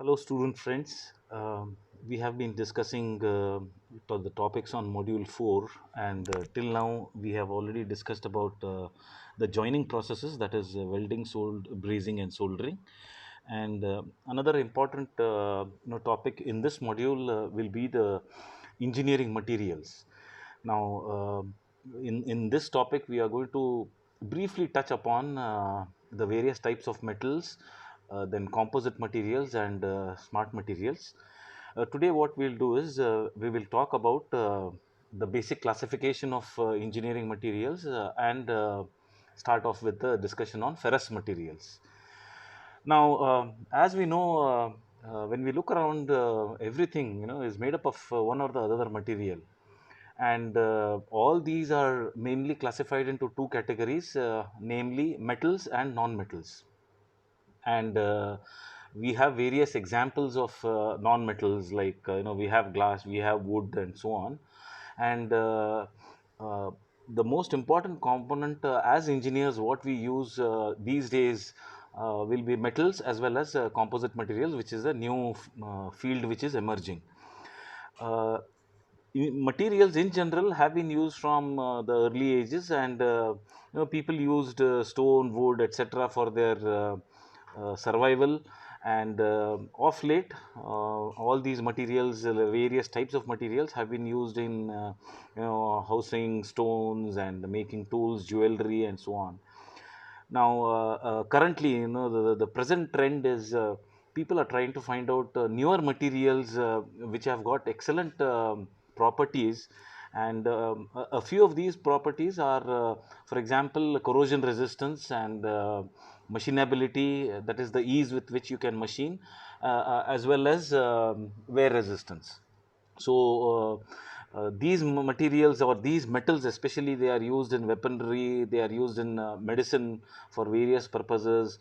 Hello, student friends. We have been discussing the topics on Module 4, and till now we have already discussed about the joining processes, that is, welding, brazing, and soldering. And another important topic in this module will be the engineering materials. Now, in this topic, we are going to briefly touch upon the various types of metals, then composite materials and smart materials. Today, what we'll do is we will talk about the basic classification of engineering materials and start off with the discussion on ferrous materials. Now, as we know, when we look around, everything is made up of one or the other material, and all these are mainly classified into two categories, namely metals and non-metals. And we have various examples of non-metals, like we have glass, we have wood, and so on. And uh, the most important component, as engineers, what we use these days will be metals as well as composite materials, which is a new field which is emerging. uh, Materials in general have been used from the early ages, and people used stone, wood, etc. for their survival. And of late, all these materials, various types of materials, have been used in housing, stones, and making tools, jewelry, and so on. Now, currently, the present trend is people are trying to find out newer materials which have got excellent properties. And a few of these properties are, for example, corrosion resistance and machinability, that is the ease with which you can machine, as well as wear resistance. So these materials, or these metals especially, they are used in weaponry, they are used in medicine for various purposes,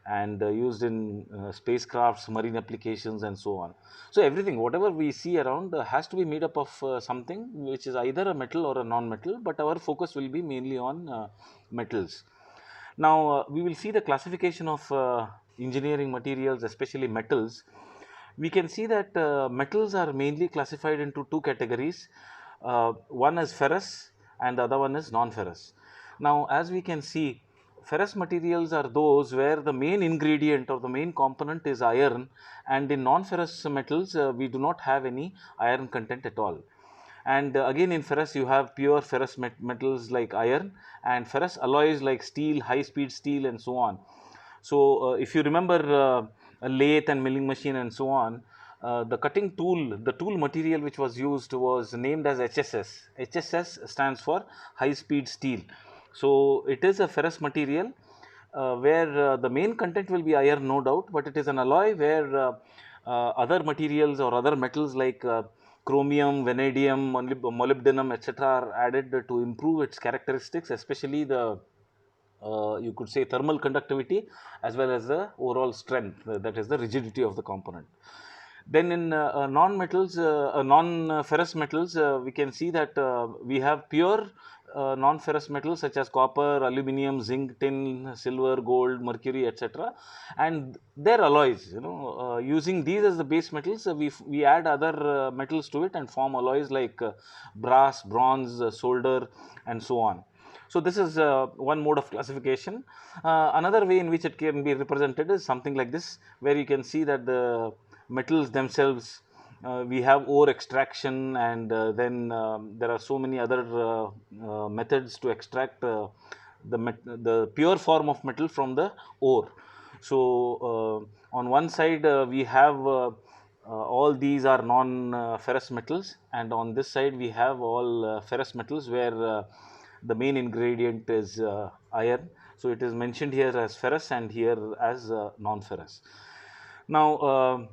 and used in spacecrafts, marine applications, and so on. So everything, whatever we see around, has to be made up of something which is either a metal or a non-metal, but our focus will be mainly on metals. Now, we will see the classification of engineering materials, especially metals. We can see that metals are mainly classified into two categories. One is ferrous and the other one is non-ferrous. Now, as we can see, ferrous materials are those where the main ingredient or the main component is iron, and in non-ferrous metals, we do not have any iron content at all. And again, in ferrous, you have pure ferrous metals like iron, and ferrous alloys like steel, high speed steel, and so on. So, if you remember a lathe and milling machine and so on, the cutting tool, the tool material which was used was named as HSS. HSS stands for high speed steel. So, it is a ferrous material where the main content will be iron, no doubt, but it is an alloy where other materials or other metals like chromium, vanadium, molybdenum, etc., are added to improve its characteristics, especially the you could say thermal conductivity, as well as the overall strength, that is the rigidity of the component. Then in non-metals, non-ferrous metals, we can see that we have pure non-ferrous metals such as copper, aluminium, zinc, tin, silver, gold, mercury, etc. And their alloys, using these as the base metals, we add other metals to it and form alloys like brass, bronze, solder, and so on. So this is one mode of classification. Another way in which it can be represented is something like this, where you can see that the metals themselves, we have ore extraction, and then there are so many other methods to extract the pure form of metal from the ore. So on one side, we have all these are non ferrous metals, and on this side we have all ferrous metals, where the main ingredient is iron. So it is mentioned here as ferrous and here as non-ferrous. Now,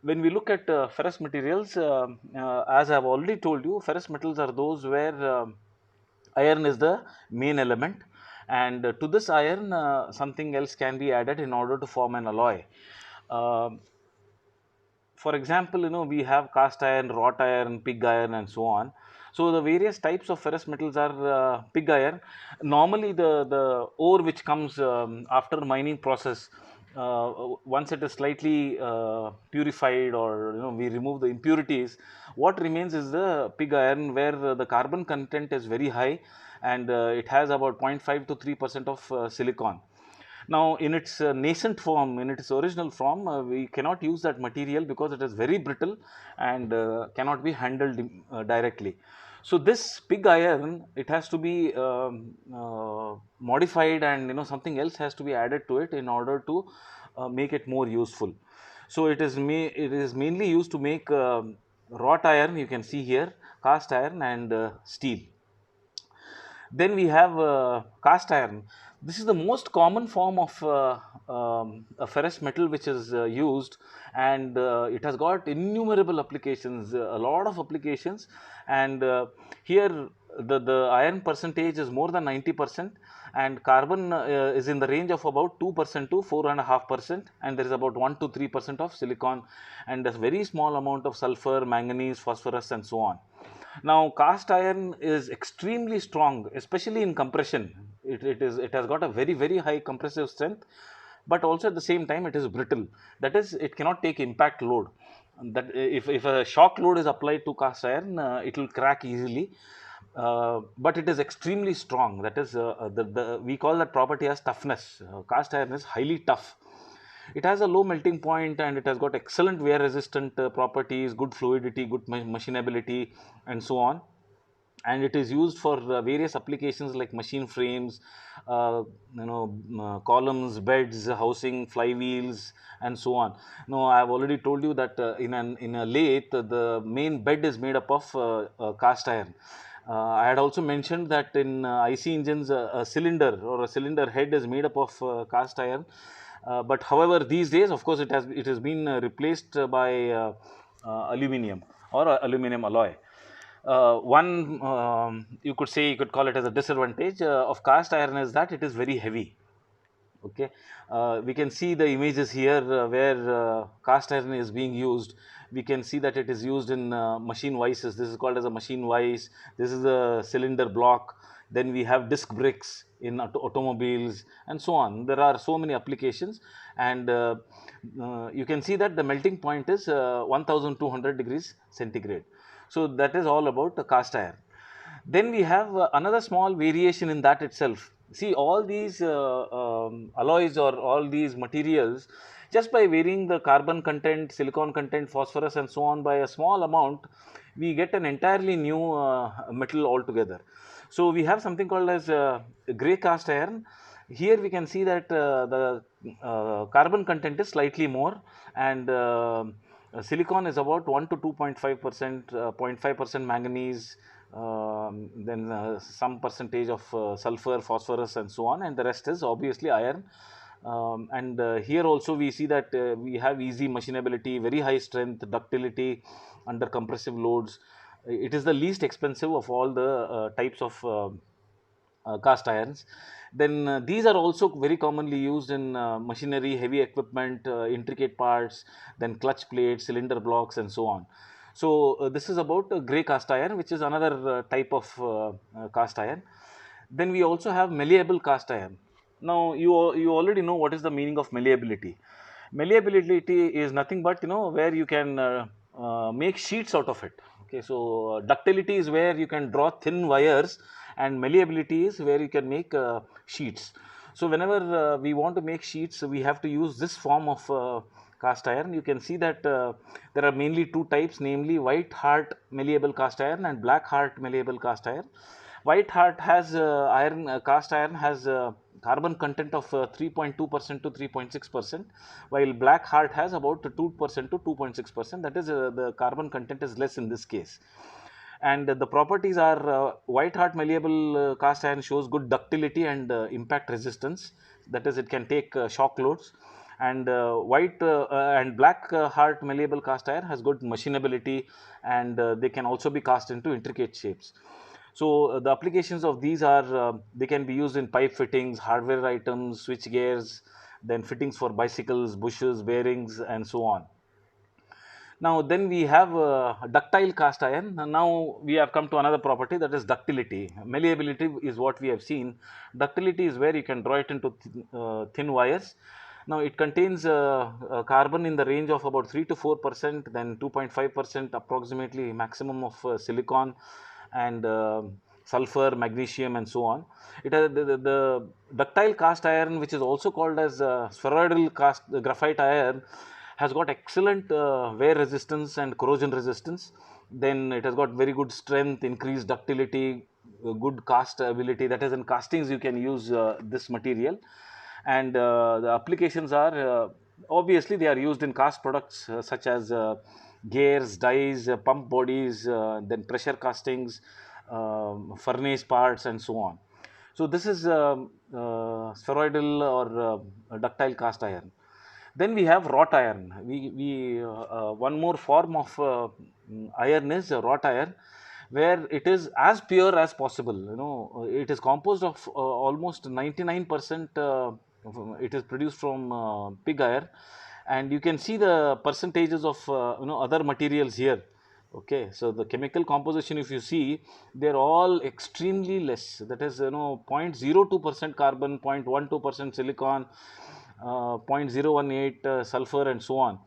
when we look at ferrous materials, as I have already told you, ferrous metals are those where iron is the main element, and to this iron, something else can be added in order to form an alloy. Um for example, we have cast iron, wrought iron, pig iron, and so on. So the various types of ferrous metals are pig iron. Normally, the ore which comes after mining process once it is slightly purified, or we remove the impurities, what remains is the pig iron, where the carbon content is very high, and it has about 0.5 to 3% of silicon. Now, in its nascent form, in its original form, we cannot use that material because it is very brittle and cannot be handled directly. So this pig iron, it has to be modified, and something else has to be added to it in order to make it more useful. So it is mainly used to make wrought iron. You can see here cast iron and steel. Then we have cast iron. This is the most common form of a ferrous metal which is used, and it has got innumerable applications, a lot of applications. And here the iron percentage is more than 90%, and carbon is in the range of about 2% to 4.5%, and there is about 1 to 3% of silicon, and a very small amount of sulfur, manganese, phosphorus, and so on. Now, cast iron is extremely strong, especially in compression. It has got a very high compressive strength, but also at the same time it is brittle. That is, it cannot take impact load. That if a shock load is applied to cast iron, it will crack easily. But it is extremely strong. That is, we call that property as toughness. Cast iron is highly tough. It has a low melting point, and it has got excellent wear resistant properties, good fluidity, good machinability, and so on. And it is used for various applications like machine frames, columns, beds, housing, flywheels, and so on. Now, I have already told you that in a lathe, the main bed is made up of cast iron. I had also mentioned that in IC engines, a cylinder or a cylinder head is made up of cast iron. But however, these days, of course, it has been replaced by aluminum or aluminum alloy. One, you could say, you could call it as a disadvantage of cast iron, is that it is very heavy. Okay, we can see the images here where cast iron is being used. We can see that it is used in machine vices. This is called as a machine vice. This is a cylinder block. Then we have disc brakes in automobiles, and so on. There are so many applications, and you can see that the melting point is 1200 degrees centigrade. So that is all about the cast iron. Then we have another small variation in that itself. See, all these alloys or all these materials, just by varying the carbon content, silicon content, phosphorus, and so on by a small amount, we get an entirely new metal altogether. So we have something called as gray cast iron. Here we can see that the carbon content is slightly more, and silicon is about 1 to 2.5%, 0.5% manganese, then some percentage of sulfur, phosphorus, and so on, and the rest is obviously iron. And here also we see that we have easy machinability, very high strength, ductility under compressive loads. It is the least expensive of all the types of cast irons. Then these are also very commonly used in machinery, heavy equipment, intricate parts, then clutch plates, cylinder blocks, and so on. So this is about gray cast iron, which is another type of cast iron. Then we also have malleable cast iron. Now, you already know what is the meaning of malleability. Malleability is nothing but where you can make sheets out of it. Okay, so ductility is where you can draw thin wires, and malleability is where you can make sheets. So whenever we want to make sheets, we have to use this form of cast iron. You can see that there are mainly two types, namely white heart malleable cast iron and black heart malleable cast iron. White heart has cast iron has carbon content of 3.2% to 3.6%, while black heart has about 2% to 2.6%. That is, the carbon content is less in this case. And the properties are white heart malleable cast iron shows good ductility and impact resistance. That is, it can take shock loads. And white and black heart malleable cast iron has good machinability, and they can also be cast into intricate shapes. So the applications of these are they can be used in pipe fittings, hardware items, switch gears, then fittings for bicycles, bushes, bearings, and so on. Now, then we have ductile cast iron. And now we have come to another property, that is ductility. Malleability is what we have seen. Ductility is where you can draw it into thin wires. Now it contains carbon in the range of about 3 to 4%, then 2.5% approximately maximum of silicon, and sulfur, magnesium, and so on. It has the ductile cast iron, which is also called as spheroidal cast graphite iron, has got excellent wear resistance and corrosion resistance. Then it has got very good strength, increased ductility, good cast ability. That is, in castings you can use this material. And the applications are, obviously they are used in cast products such as gears, dies, pump bodies, then pressure castings, furnace parts, and so on. So this is spheroidal or ductile cast iron. Then we have wrought iron. One more form of iron is wrought iron, where it is as pure as possible. It is composed of almost 99%. It is produced from pig iron, and you can see the percentages of other materials here. Okay, so the chemical composition, if you see, they're all extremely less. That is, 0.02% carbon, 0.12% silicon, 0.018 sulfur, and so on.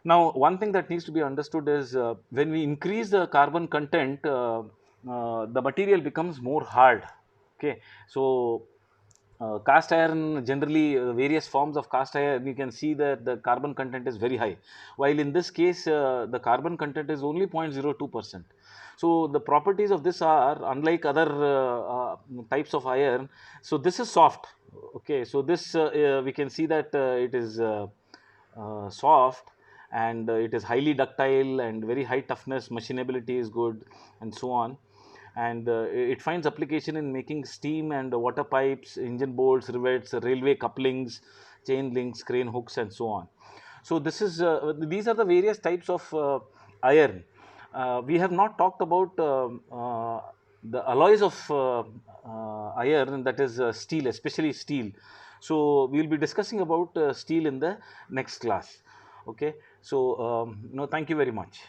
Now, one thing that needs to be understood is when we increase the carbon content, the material becomes more hard. Okay, so cast iron, generally various forms of cast iron, you can see that the carbon content is very high, while in this case the carbon content is only 0.02%. So the properties of this are unlike other types of iron. So this is soft. Okay, so this we can see that it is soft, and it is highly ductile and very high toughness, machinability is good, and so on. And it finds application in making steam and water pipes, engine bolts, rivets, railway couplings, chain links, crane hooks, and so on. So this is these are the various types of iron. We have not talked about the alloys of iron, that is steel, especially steel. So we will be discussing about steel in the next class. Okay, so no, thank you very much.